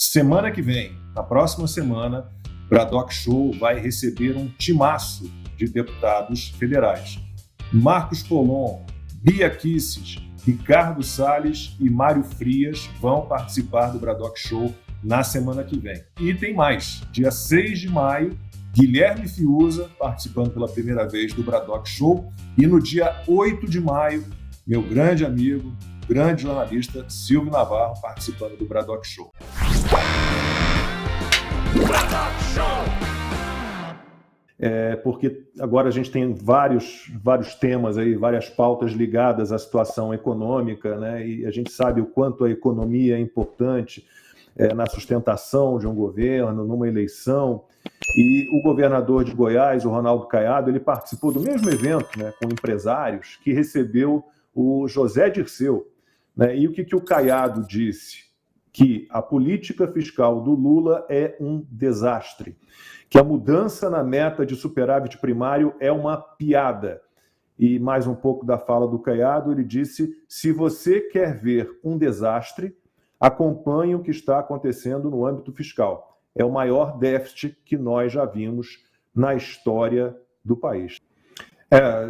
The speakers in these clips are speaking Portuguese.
Semana que vem, na próxima semana, Braddock Show vai receber um timaço de deputados federais. Marcos Polon, Bia Kicis, Ricardo Salles e Mário Frias vão participar do Braddock Show na semana que vem. E tem mais. Dia 6 de maio, Guilherme Fiuza participando pela primeira vez do Braddock Show. E no dia 8 de maio, meu grande amigo, grande jornalista Silvio Navarro participando do Braddock Show. Braddock Show! Porque agora a gente tem vários temas aí, várias pautas ligadas à situação econômica, né? E a gente sabe o quanto a economia é importante na sustentação de um governo, numa eleição. E o governador de Goiás, o Ronaldo Caiado, ele participou do mesmo evento, né, com empresários, que recebeu o José Dirceu. Né? E o que o Caiado disse? Que a política fiscal do Lula é um desastre, que a mudança na meta de superávit primário é uma piada. E mais um pouco da fala do Caiado, ele disse: se você quer ver um desastre, acompanhe o que está acontecendo no âmbito fiscal. É o maior déficit que nós já vimos na história do país.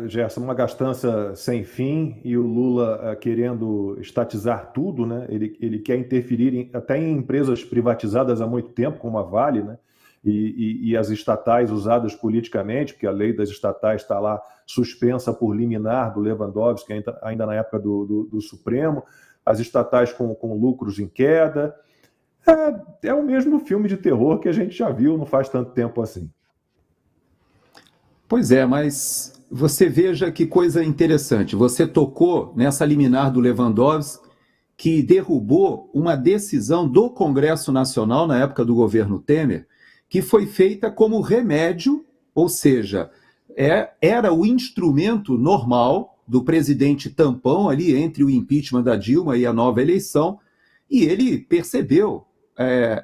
Gerson, uma gastança sem fim e o Lula querendo estatizar tudo, né? Ele quer interferir até em empresas privatizadas há muito tempo, como a Vale, né? E as estatais usadas politicamente, porque a lei das estatais está lá suspensa por liminar do Lewandowski, ainda na época do Supremo, as estatais com lucros em queda. É o mesmo filme de terror que a gente já viu não faz tanto tempo assim. Pois é, mas você veja que coisa interessante. Você tocou nessa liminar do Lewandowski, que derrubou uma decisão do Congresso Nacional, na época do governo Temer, que foi feita como remédio, ou seja, era o instrumento normal do presidente tampão ali entre o impeachment da Dilma e a nova eleição, e ele percebeu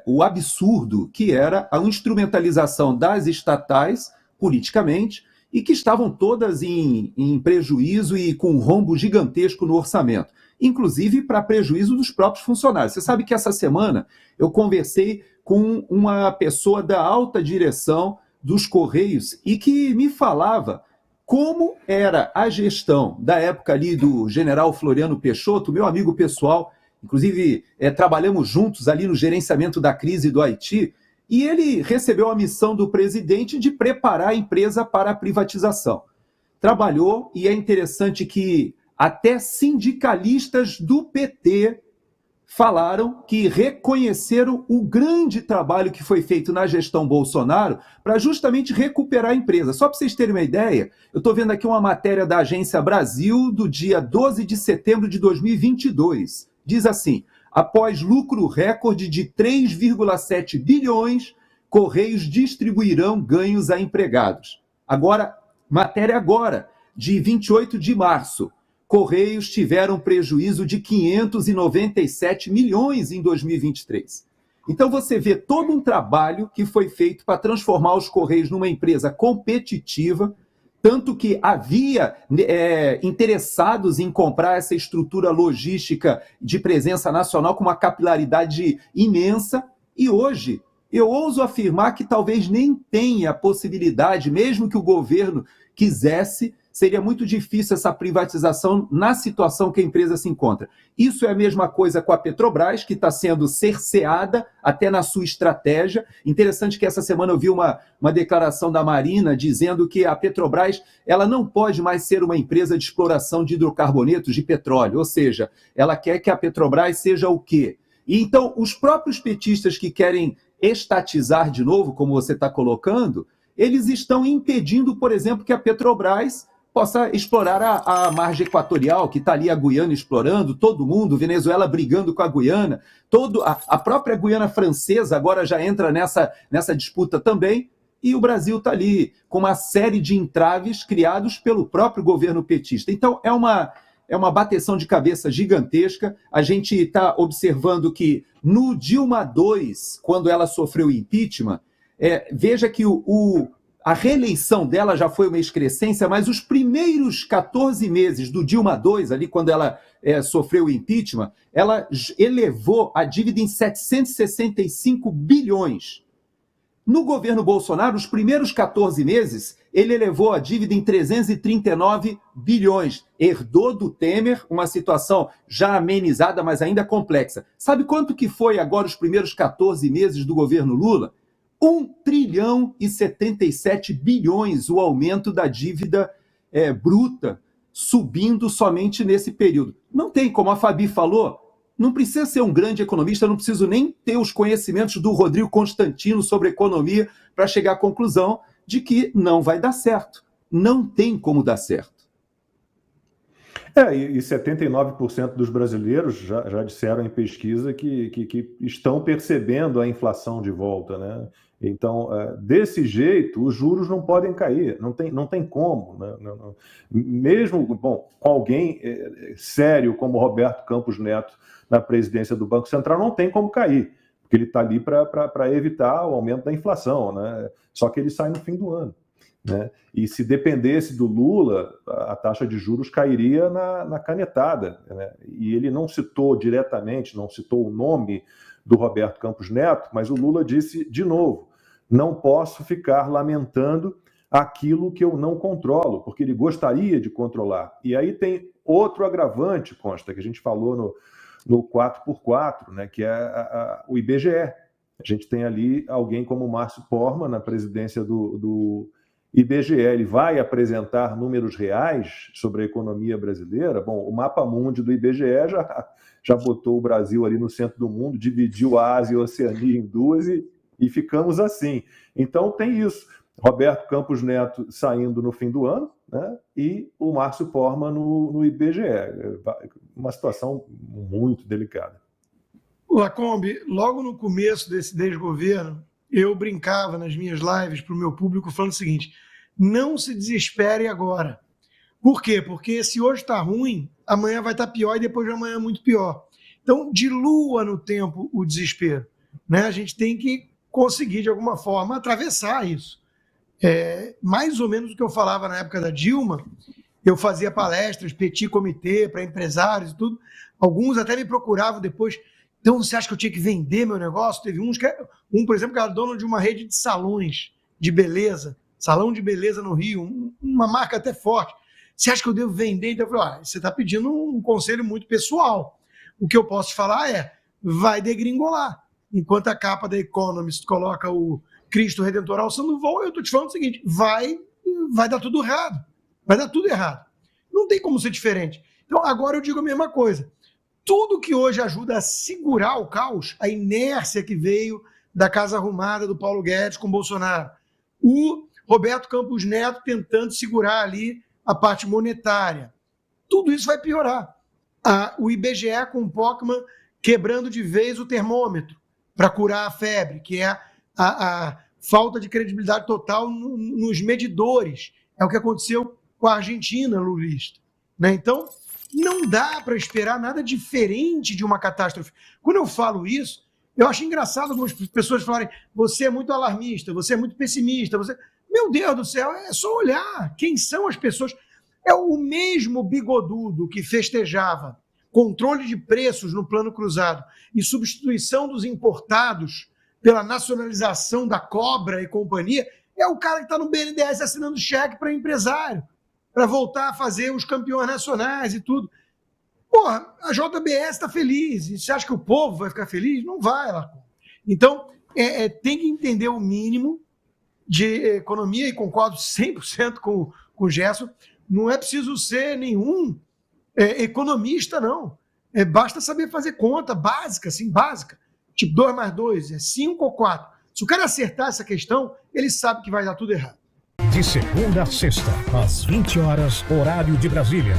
o absurdo que era a instrumentalização das estatais politicamente, e que estavam todas em prejuízo e com um rombo gigantesco no orçamento, inclusive para prejuízo dos próprios funcionários. Você sabe que essa semana eu conversei com uma pessoa da alta direção dos Correios e que me falava como era a gestão da época ali do general Floriano Peixoto, meu amigo pessoal, inclusive trabalhamos juntos ali no gerenciamento da crise do Haiti, e ele recebeu a missão do presidente de preparar a empresa para a privatização. Trabalhou, e é interessante que até sindicalistas do PT falaram que reconheceram o grande trabalho que foi feito na gestão Bolsonaro para justamente recuperar a empresa. Só para vocês terem uma ideia, eu estou vendo aqui uma matéria da Agência Brasil do dia 12 de setembro de 2022. Diz assim: após lucro recorde de 3,7 bilhões, Correios distribuirão ganhos a empregados. Matéria agora, de 28 de março. Correios tiveram prejuízo de 597 milhões em 2023. Então você vê todo um trabalho que foi feito para transformar os Correios numa empresa competitiva, tanto que havia interessados em comprar essa estrutura logística de presença nacional com uma capilaridade imensa, e hoje eu ouso afirmar que talvez nem tenha possibilidade, mesmo que o governo quisesse, seria muito difícil essa privatização na situação que a empresa se encontra. Isso é a mesma coisa com a Petrobras, que está sendo cerceada até na sua estratégia. Interessante que essa semana eu vi uma declaração da Marina dizendo que a Petrobras ela não pode mais ser uma empresa de exploração de hidrocarbonetos de petróleo, ou seja, ela quer que a Petrobras seja o quê? E então, os próprios petistas que querem estatizar de novo, como você está colocando, eles estão impedindo, por exemplo, que a Petrobras possa explorar a margem equatorial, que está ali a Guiana explorando, todo mundo, Venezuela brigando com a Guiana, a própria Guiana francesa agora já entra nessa disputa também, e o Brasil está ali com uma série de entraves criados pelo próprio governo petista. Então, é uma bateção de cabeça gigantesca. A gente está observando que no Dilma II, quando ela sofreu impeachment, veja que a reeleição dela já foi uma excrescência, mas os primeiros 14 meses do Dilma II, ali quando ela sofreu o impeachment, ela elevou a dívida em 765 bilhões. No governo Bolsonaro, os primeiros 14 meses, ele elevou a dívida em 339 bilhões. Herdou do Temer uma situação já amenizada, mas ainda complexa. Sabe quanto que foi agora os primeiros 14 meses do governo Lula? 1 trilhão e 77 bilhões o aumento da dívida bruta, subindo somente nesse período. Não tem, como a Fabi falou, não precisa ser um grande economista, não preciso nem ter os conhecimentos do Rodrigo Constantino sobre economia para chegar à conclusão de que não vai dar certo. Não tem como dar certo. E 79% dos brasileiros já disseram em pesquisa que estão percebendo a inflação de volta, né? Então, desse jeito, os juros não podem cair, não tem como. Né? Mesmo com alguém sério como Roberto Campos Neto na presidência do Banco Central, não tem como cair, porque ele está ali para evitar o aumento da inflação, né? Só que ele sai no fim do ano. Né? E se dependesse do Lula, a taxa de juros cairia na canetada. Né? E ele não citou diretamente, não citou o nome do Roberto Campos Neto, mas o Lula disse de novo: não posso ficar lamentando aquilo que eu não controlo, porque ele gostaria de controlar. E aí tem outro agravante, Consta, que a gente falou no 4x4, né, que é o IBGE. A gente tem ali alguém como o Márcio Porma na presidência do IBGE. Ele vai apresentar números reais sobre a economia brasileira. Bom, o mapa mundi do IBGE já botou o Brasil ali no centro do mundo, dividiu a Ásia e a Oceania em duas e ficamos assim. Então tem isso. Roberto Campos Neto saindo no fim do ano, né, e o Márcio Porma no IBGE. Uma situação muito delicada. Lacombe, logo no começo desse desgoverno, eu brincava nas minhas lives para o meu público falando o seguinte: não se desespere agora. Por quê? Porque se hoje está ruim, amanhã vai estar pior e depois de amanhã muito pior. Então, dilua no tempo o desespero. Né? A gente tem que conseguir, de alguma forma, atravessar isso. Mais ou menos o que eu falava na época da Dilma. Eu fazia palestras, petit comitê para empresários e tudo. Alguns até me procuravam depois. Então, você acha que eu tinha que vender meu negócio? Teve por exemplo, que era dono de uma rede de salões de beleza, salão de beleza no Rio, uma marca até forte. Você acha que eu devo vender? Então, eu falei, você está pedindo um conselho muito pessoal. O que eu posso te falar vai degringolar. Enquanto a capa da Economist coloca o Cristo Redentor alçando voo, eu estou te falando o seguinte: vai dar tudo errado. Vai dar tudo errado. Não tem como ser diferente. Então, agora eu digo a mesma coisa. Tudo que hoje ajuda a segurar o caos, a inércia que veio da casa arrumada do Paulo Guedes com Bolsonaro, o Roberto Campos Neto tentando segurar ali a parte monetária, tudo isso vai piorar. O IBGE com o Pockmann quebrando de vez o termômetro para curar a febre, que é a falta de credibilidade total nos medidores. É o que aconteceu com a Argentina lulista. Né? Então, não dá para esperar nada diferente de uma catástrofe. Quando eu falo isso, eu acho engraçado algumas pessoas falarem: você é muito alarmista, você é muito pessimista. Meu Deus do céu, é só olhar quem são as pessoas. É o mesmo bigodudo que festejava controle de preços no plano cruzado e substituição dos importados pela nacionalização da Cobra e companhia, é o cara que está no BNDES assinando cheque para empresário, para voltar a fazer os campeões nacionais e tudo. Porra, a JBS está feliz. E você acha que o povo vai ficar feliz? Não vai lá. Então, tem que entender o mínimo de economia, e concordo 100% com o Gerson. Não é preciso ser nenhum economista, não. Basta saber fazer conta básica, assim, básica. Tipo, 2 mais 2 é 5 ou 4. Se o cara acertar essa questão, ele sabe que vai dar tudo errado. De segunda a sexta, às 20 horas, horário de Brasília.